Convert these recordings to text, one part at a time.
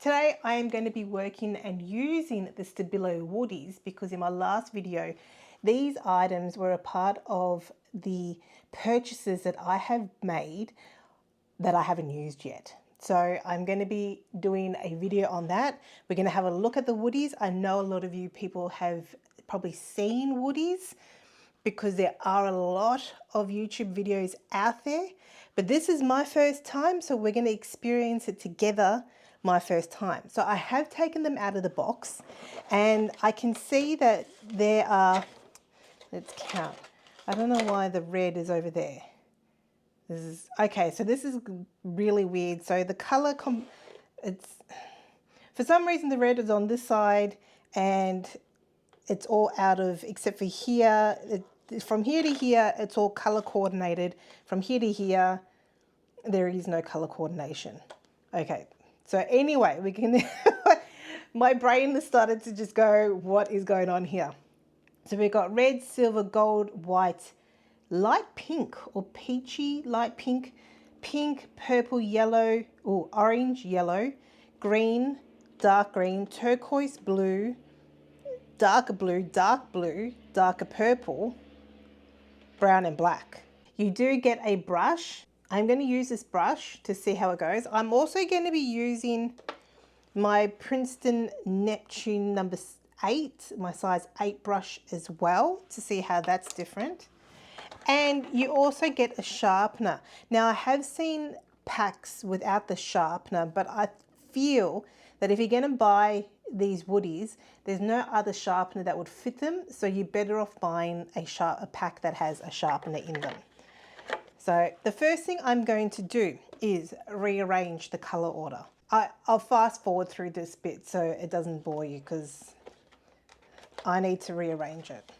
Today I am going to be working and using the Stabilo Woodies because in my last video these items were a part of the purchases that I have made that I haven't used yet. So I'm going to be doing a video on that. We're going to have a look at the woodies. I know a lot of you people have probably seen woodies because there are a lot of YouTube videos out there, but this is my first time, so we're going to experience it together my first time. So I have taken them out of the box and I can see that there are, let's count. I don't know why the red is over there. This is, okay, so this is really weird. So the color, it's, for some reason the red is on this side and it's all out of, except for here, from here to here, it's all color coordinated. From here to here, there is no color coordination. Okay, so anyway, we can, my brain has started to just go, what is going on here? So we've got red, silver, gold, white, light pink or peachy light pink, pink, purple, yellow, or orange, yellow, green, turquoise blue, darker blue, darker purple, brown and black. You do get a brush. I'm going to use this brush to see how it goes. I'm also going to be using my Princeton Neptune number 8, my size 8 brush as well to see how that's different. And you also get a sharpener. Now I have seen packs without the sharpener, but I feel that if you're going to buy these woodies, there's no other sharpener that would fit them, so you're better off buying a pack that has a sharpener in them. So the first thing I'm going to do is rearrange the color order. I'll fast forward through this bit so it doesn't bore you because I need to rearrange it.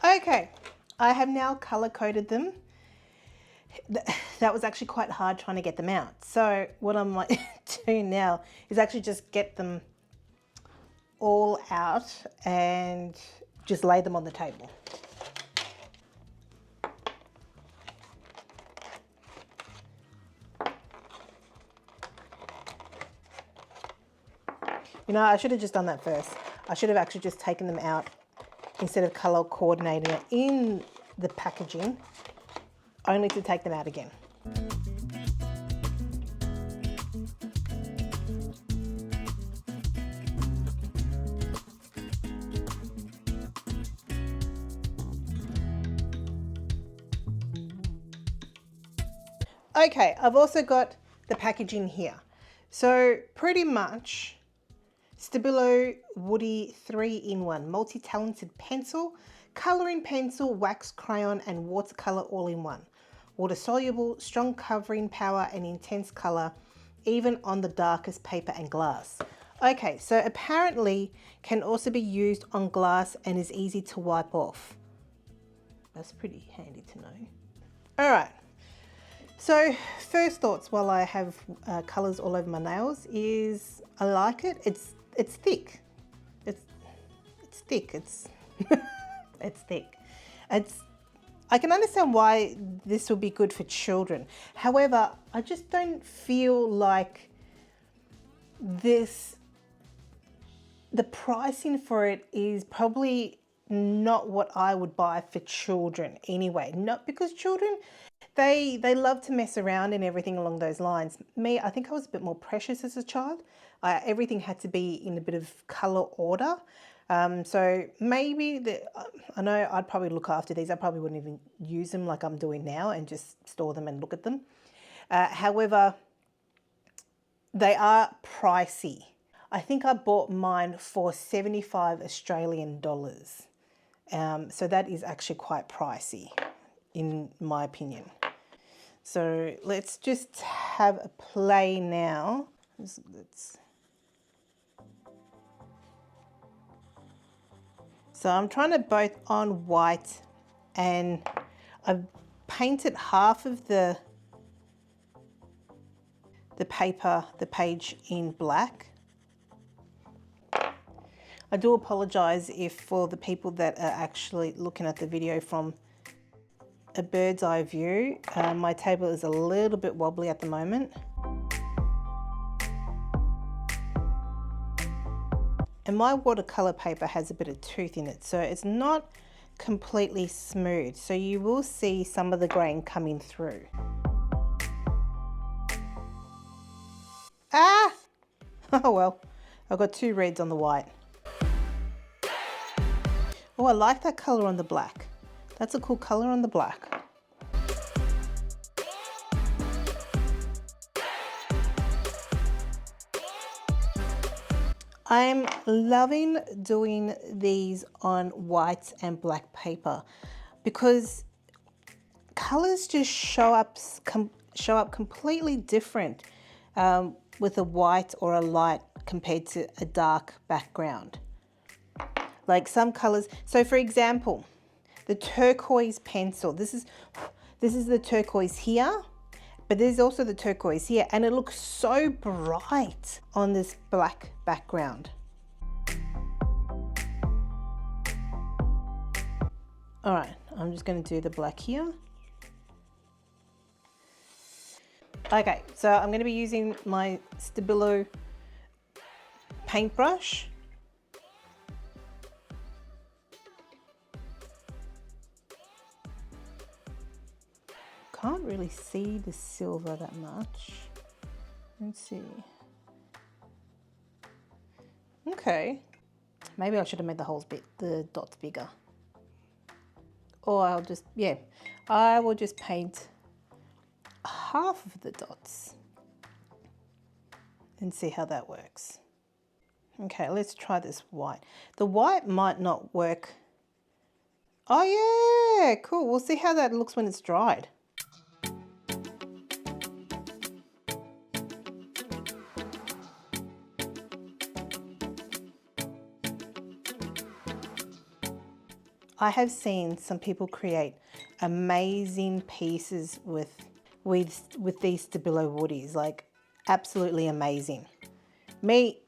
Okay, I have now color coded them. That was actually quite hard trying to get them out. So what I'm doing now is actually just get them all out and just lay them on the table. You know, I should have just done that first. I should have actually just taken them out instead of color coordinating it in the packaging, only to take them out again. Okay, I've also got the packaging here. So pretty much Stabilo Woody 3-in-1 multi-talented pencil, colouring pencil, wax crayon and watercolour all in one. Water soluble, strong covering power and intense colour even on the darkest paper and glass. Okay, so apparently can also be used on glass and is easy to wipe off. That's pretty handy to know. Alright, so first thoughts while I have colours all over my nails is I like it. It's thick. It's thick. It's it's thick. I can understand why this would be good for children. However, I just don't feel like the pricing for it is probably not what I would buy for children anyway. Not because children, they love to mess around and everything along those lines. Me, I think I was a bit more precious as a child. Everything had to be in a bit of color order. So maybe, I know I'd probably look after these. I probably wouldn't even use them like I'm doing now and just store them and look at them. However, they are pricey. I think I bought mine for 75 Australian dollars. So that is actually quite pricey in my opinion. So let's just have a play now. So I'm trying to both on white, and I've painted half of the page in black. I do apologize if for the people that are actually looking at the video from a bird's eye view, my table is a little bit wobbly at the moment. And my watercolor paper has a bit of tooth in it, so it's not completely smooth. So you will see some of the grain coming through. Ah! Oh well, I've got two reds on the white. Oh, I like that color on the black. That's a cool color on the black. I'm loving doing these on white and black paper because colors just show up completely different with a white or a light compared to a dark background. Like some colors, so for example, the turquoise pencil, this is the turquoise here, but there's also the turquoise here, and it looks so bright on this black background. All right, I'm just going to do the black here. Okay, so I'm going to be using my Stabilo paintbrush. Can't really see the silver that much. Let's see. Okay, maybe I should have made the dots bigger. Or I'll just, yeah, I will just paint half of the dots and see how that works. Okay, let's try this white. The white might not work. Oh yeah, cool. We'll see how that looks when it's dried. I have seen some people create amazing pieces with these Stabilo Woodies, like absolutely amazing. Me,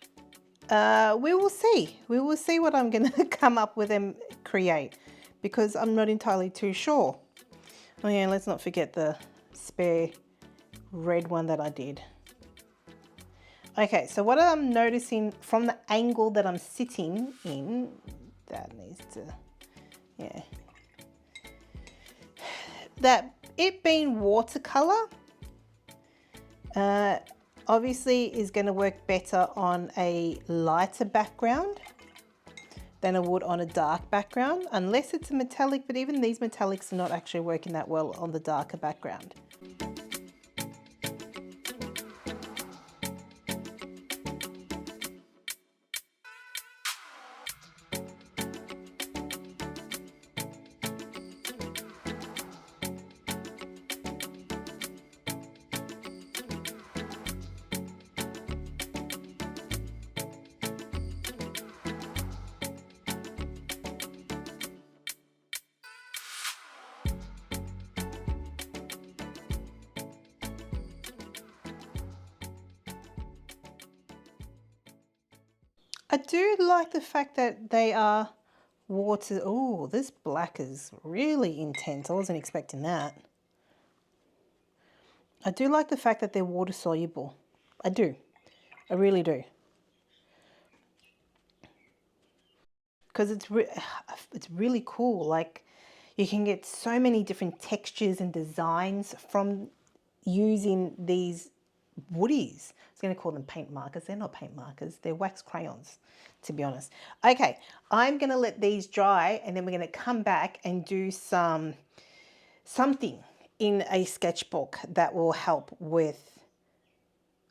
we will see. We will see what I'm gonna come up with and create, because I'm not entirely too sure. Oh yeah, let's not forget the spare red one that I did. Okay, so what I'm noticing from the angle that I'm sitting in, that needs to, yeah, that it being watercolor obviously is going to work better on a lighter background than it would on a dark background, unless it's a metallic, but even these metallics are not actually working that well on the darker background. I do like the fact that they are water. Oh, this black is really intense. I wasn't expecting that. I do like the fact that they're water soluble. I do. I really do. Because it's really cool. Like, you can get so many different textures and designs from using these woodies. I was going to call them paint markers. They're not paint markers. They're wax crayons, to be honest. Okay, I'm going to let these dry, and then we're going to come back and do something in a sketchbook that will help with,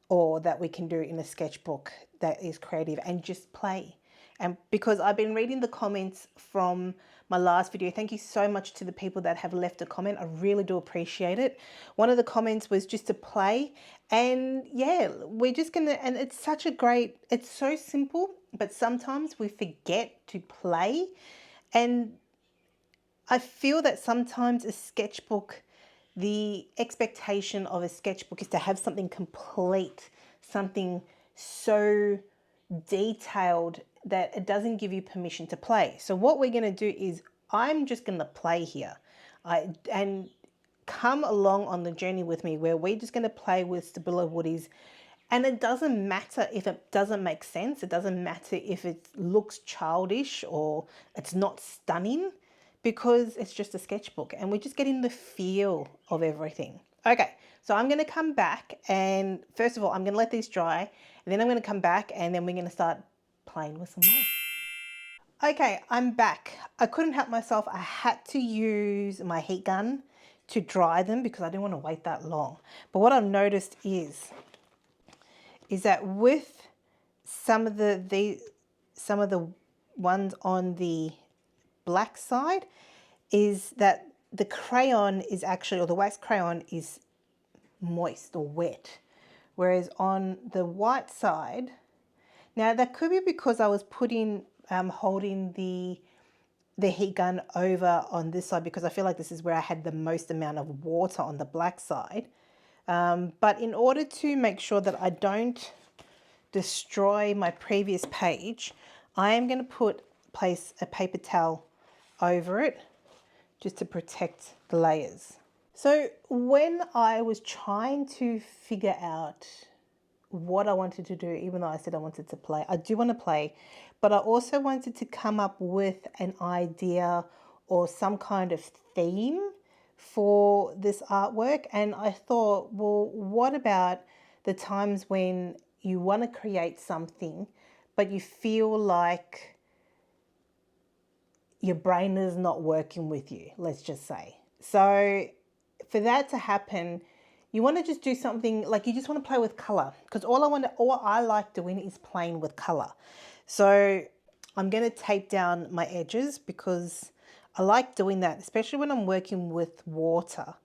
or that we can do in a sketchbook that is creative, and just play And because I've been reading the comments from my last video, thank you so much to the people that have left a comment. I really do appreciate it. One of the comments was just to play, and yeah, we're just gonna, and it's such a great, it's so simple, but sometimes we forget to play. And I feel that sometimes a sketchbook, the expectation of a sketchbook is to have something complete, something so detailed that it doesn't give you permission to play. So what we're going to do is I'm just going to play here and come along on the journey with me, where we're just going to play with Stabilo Woodies. And it doesn't matter if it doesn't make sense. It doesn't matter if it looks childish or it's not stunning, because it's just a sketchbook and we're just getting the feel of everything. Okay, so I'm going to come back, and first of all, I'm going to let these dry, and then I'm going to come back, and then we're going to start playing with some more. Okay, I'm back. I couldn't help myself. I had to use my heat gun to dry them because I didn't want to wait that long. But what I've noticed is that with some of the ones on the black side, is that the crayon is actually, or the wax crayon is moist or wet, whereas on the white side, now that could be because I was putting holding the heat gun over on this side, because I feel like this is where I had the most amount of water on the black side. But in order to make sure that I don't destroy my previous page, I am going to place a paper towel over it just to protect the layers. So when I was trying to figure out what I wanted to do, even though I said I wanted to play, I do want to play, but I also wanted to come up with an idea or some kind of theme for this artwork. And I thought, well, what about the times when you want to create something, but you feel like your brain is not working with you, let's just say. So for that to happen, you want to just do something like, you just want to play with color, because all I like doing is playing with color. So I'm going to tape down my edges because I like doing that, especially when I'm working with water.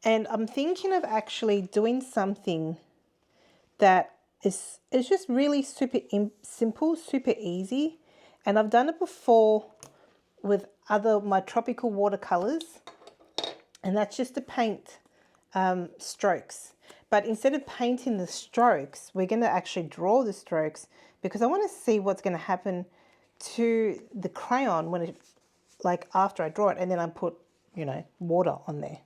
And I'm thinking of actually doing something that is just really super simple, super easy. And I've done it before with my tropical watercolors, and that's just to paint strokes. But instead of painting the strokes, we're going to actually draw the strokes, because I want to see what's going to happen to the crayon when it, like after I draw it, and then I put, you know, water on there.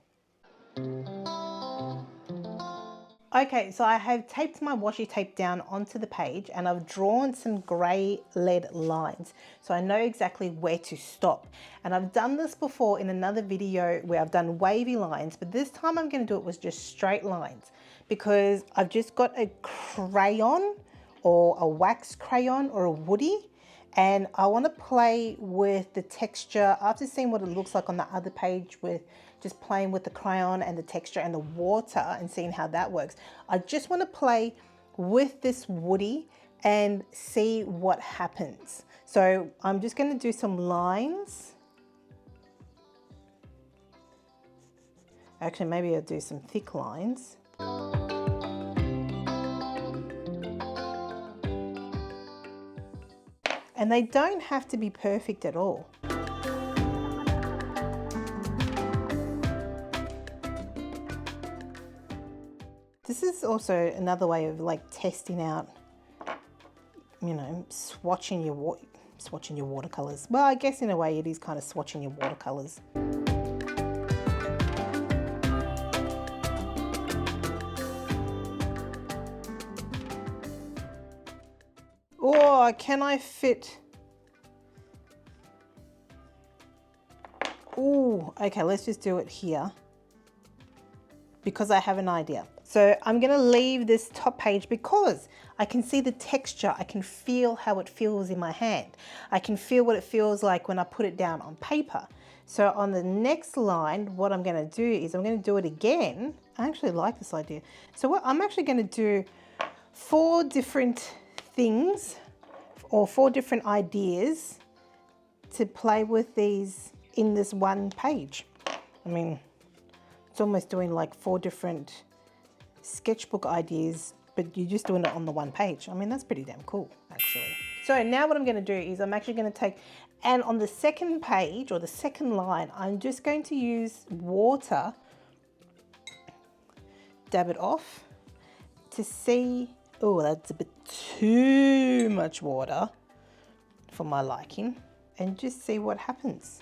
Okay, so I have taped my washi tape down onto the page, and I've drawn some grey lead lines, so I know exactly where to stop. And I've done this before in another video where I've done wavy lines, but this time I'm going to do it with just straight lines, because I've just got a crayon or a wax crayon or a woody, and I want to play with the texture after seeing what it looks like on the other page, with just playing with the crayon and the texture and the water and seeing how that works. I just want to play with this woody and see what happens. So I'm just going to do some lines. Actually, maybe I'll do some thick lines. And they don't have to be perfect at all. This is also another way of like testing out, you know, swatching your watercolors. Well, I guess in a way it is kind of swatching your watercolors. Oh, can I fit? Oh, okay, let's just do it here, because I have an idea. So I'm going to leave this top page because I can see the texture. I can feel how it feels in my hand. I can feel what it feels like when I put it down on paper. So on the next line, what I'm going to do is I'm going to do it again. I actually like this idea. So what I'm actually going to do 4 different things or 4 different ideas to play with these in this one page. I mean, it's almost doing like 4 different sketchbook ideas, but you're just doing it on the one page. I mean, that's pretty damn cool, actually. So now what I'm going to do is I'm actually going to take, and on the second page or the second line, I'm just going to use water, dab it off to see, oh, that's a bit too much water for my liking, and just see what happens.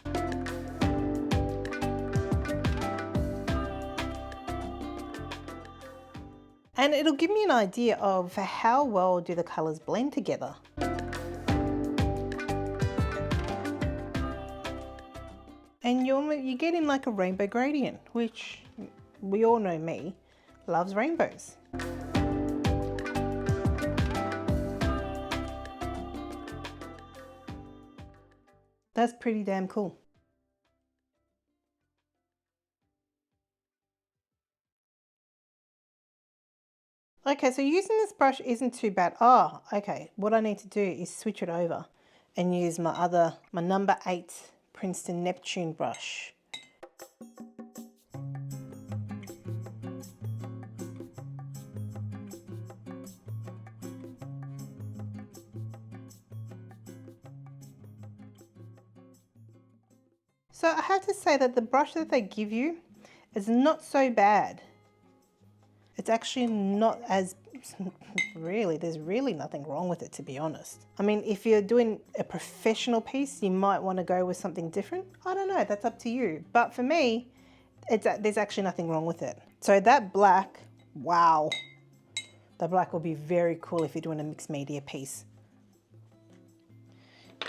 And it'll give me an idea of how well do the colours blend together. And you're getting like a rainbow gradient, which we all know me loves rainbows. That's pretty damn cool. Okay, so using this brush isn't too bad. Oh, okay, what I need to do is switch it over and use my number 8 Princeton Neptune brush. So I have to say that the brush that they give you is not so bad. It's actually not as, there's really nothing wrong with it, to be honest. I mean, if you're doing a professional piece, you might want to go with something different. I don't know, that's up to you. But for me, there's actually nothing wrong with it. So that black, wow. The black will be very cool if you're doing a mixed media piece.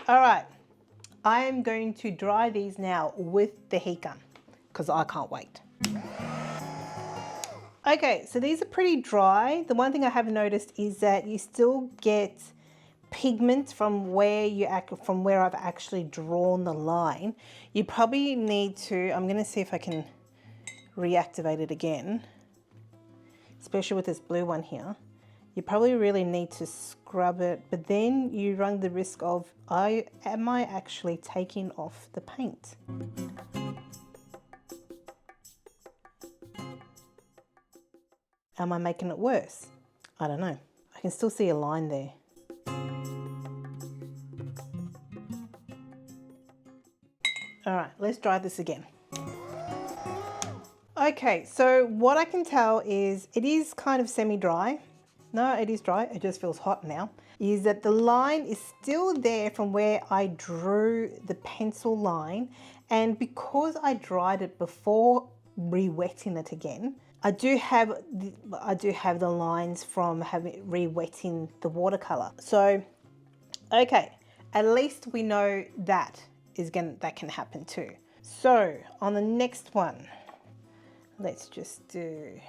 All right, I am going to dry these now with the heat gun because I can't wait. Okay, so these are pretty dry. The one thing I have noticed is that you still get pigment from where I've actually drawn the line. You probably need to, I'm going to see if I can reactivate it again, especially with this blue one here. You probably really need to scrub it, but then you run the risk of, am I actually taking off the paint? Am I making it worse? I don't know. I can still see a line there. All right, let's try this again. Okay, so what I can tell is it is kind of semi-dry. No, it is dry, it just feels hot now. Is that the line is still there from where I drew the pencil line, and because I dried it before re-wetting it again, I do have the lines from re-wetting the watercolor. So, okay, at least we know that can happen too. So on the next one, let's just do.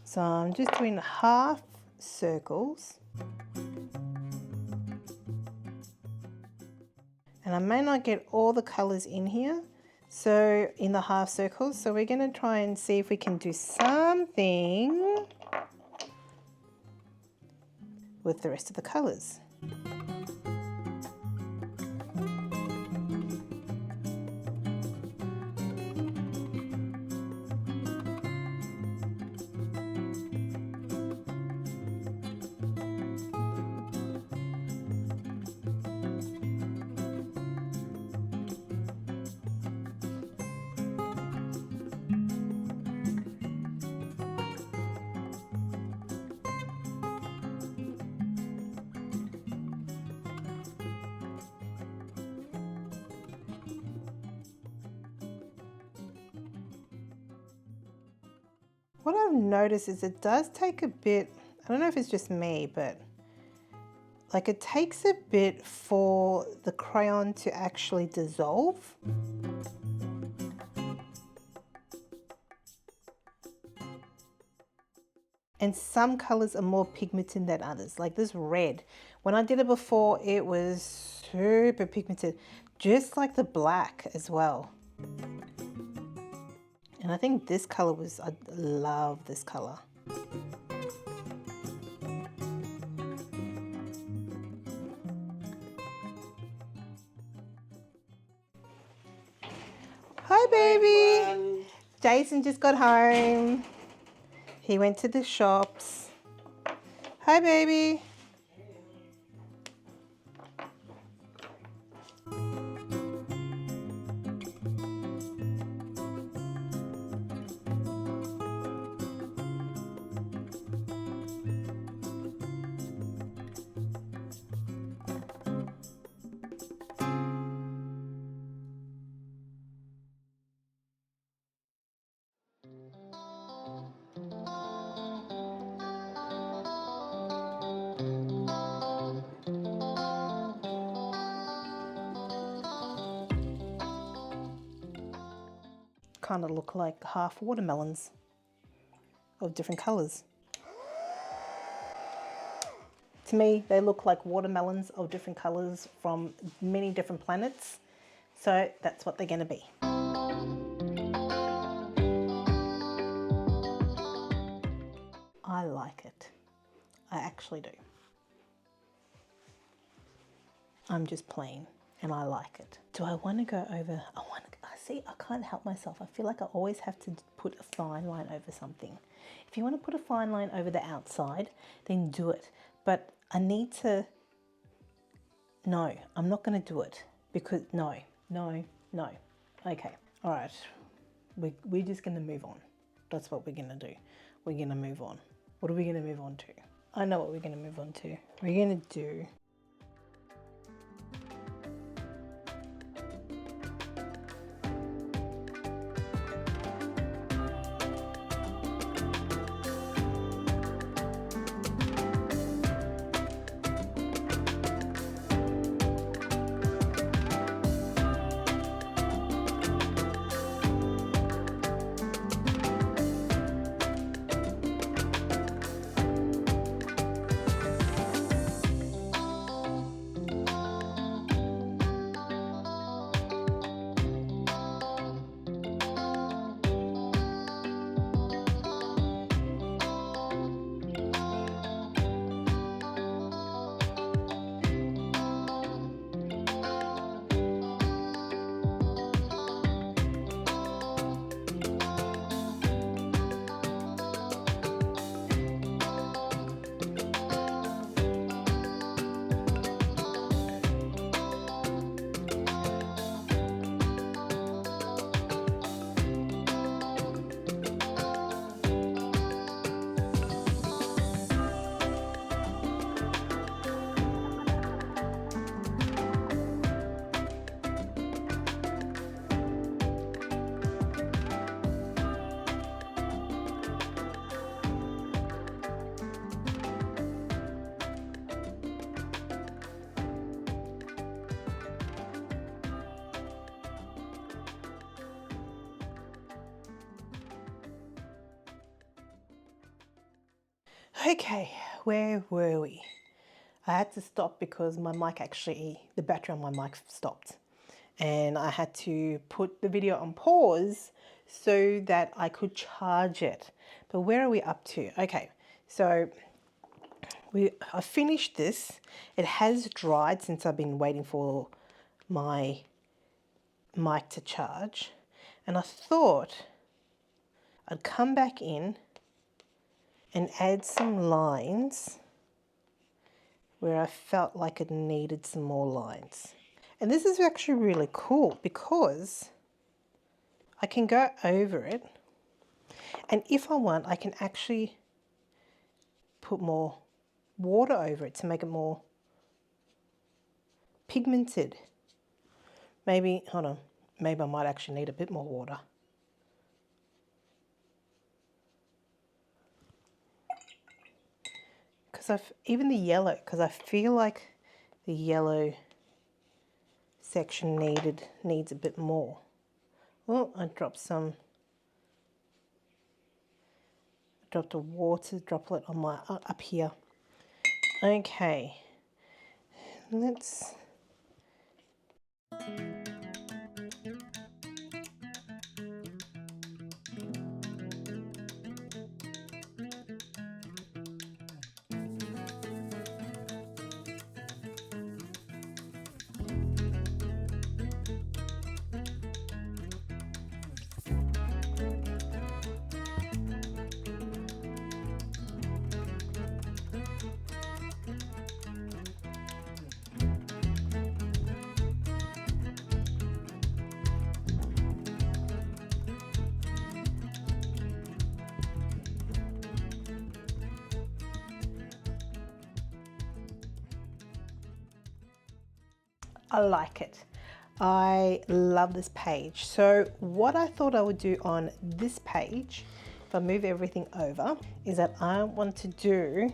So I'm just doing half circles. And I may not get all the colors in here, so in the half circles. So we're going to try and see if we can do something with the rest of the colors. What I've noticed is it does take a bit, I don't know if it's just me, but like it takes a bit for the crayon to actually dissolve. And some colors are more pigmented than others, like this red. When I did it before, it was super pigmented, just like the black as well. And I think this color was, I love this color. Hi, baby. Everyone. Jason just got home. He went to the shops. Hi, baby. Kind of look like half watermelons of different colors. To me, they look like watermelons of different colors from many different planets. So that's what they're going to be. I like it. I actually do. I'm just plain and I like it. Do I want to go over? See, I can't help myself. I feel like I always have to put a fine line over something. If you want to put a fine line over the outside, then do it. But I need to, no, I'm not going to do it because no. Okay, all right. We're just going to move on. That's what we're going to do. We're going to move on. What are we going to move on to? I know what we're going to move on to. We're going to do okay, where were we? I had to stop because my mic the battery on my mic stopped. And I had to put the video on pause so that I could charge it. But where are we up to? Okay, so I finished this. It has dried since I've been waiting for my mic to charge. And I thought I'd come back in and add some lines where I felt like it needed some more lines. And this is actually really cool because I can go over it, and if I want, I can actually put more water over it to make it more pigmented. Maybe, hold on, maybe I might actually need a bit more water. Because even the yellow, because I feel like the yellow section needs a bit more. Oh, I dropped some dropped a water droplet on my up here. Okay, let's. I like it. I love this page. So what I thought I would do on this page, if I move everything over, is that I want to do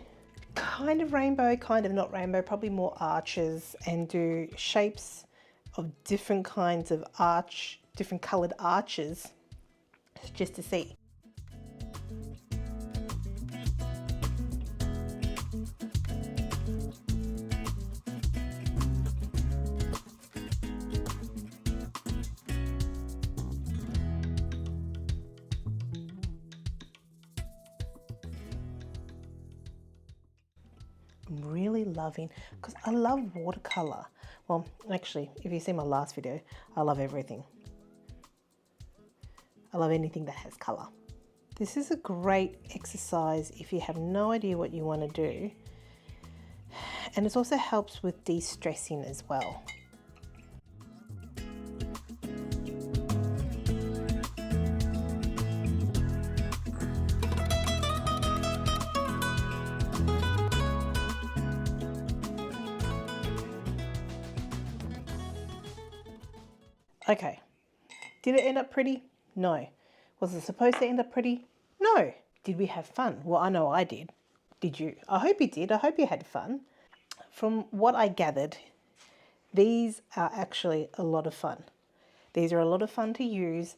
kind of rainbow, kind of not rainbow, probably more arches, and do shapes of different kinds of arch, different colored arches, just to see. I'm really loving, because I love watercolor. Well, actually, if you see my last video, I love everything. I love anything that has color. This is a great exercise if you have no idea what you want to do. And it also helps with de-stressing as well. Okay, did it end up pretty? No. Was it supposed to end up pretty? No. Did we have fun? Well, I know I did. Did you? I hope you did. I hope you had fun. From what I gathered, these are actually a lot of fun. These are a lot of fun to use,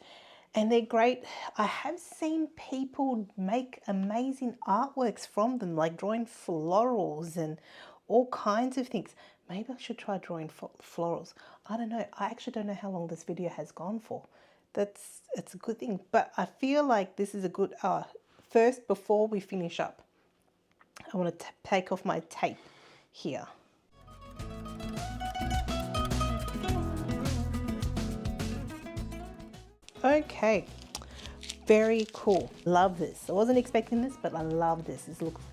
and they're great. I have seen people make amazing artworks from them, like drawing florals and all kinds of things. Maybe I should try drawing florals. I don't know. I actually don't know how long this video has gone for. It's a good thing. But I feel like this is a good, first, before we finish up, I want to take off my tape here. Okay, very cool. Love this. I wasn't expecting this, but I love this.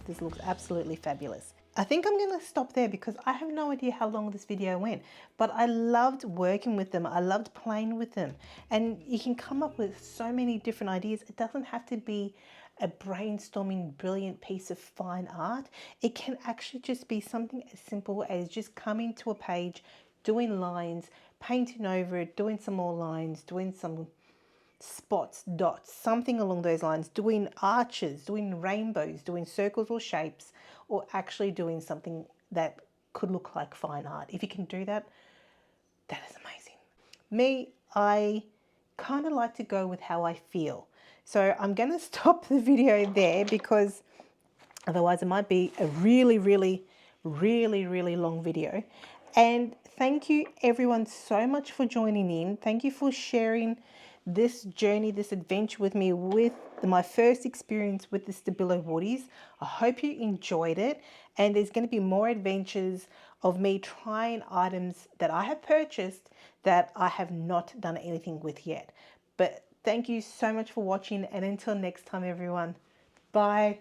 This looks absolutely fabulous. I think I'm going to stop there because I have no idea how long this video went, but I loved working with them. I loved playing with them, and you can come up with so many different ideas. It doesn't have to be a brainstorming, brilliant piece of fine art. It can actually just be something as simple as just coming to a page, doing lines, painting over it, doing some more lines, doing some spots, dots, something along those lines, doing arches, doing rainbows, doing circles or shapes, or actually doing something that could look like fine art. If you can do that, that is amazing. Me, I kind of like to go with how I feel. So I'm going to stop the video there because otherwise it might be a really long video. And thank you everyone so much for joining in. Thank you for sharing this journey, this adventure with me with my first experience with the Stabilo Woodies. I hope you enjoyed it, and there's going to be more adventures of me trying items that I have purchased that I have not done anything with yet. But thank you so much for watching, and until next time everyone, bye.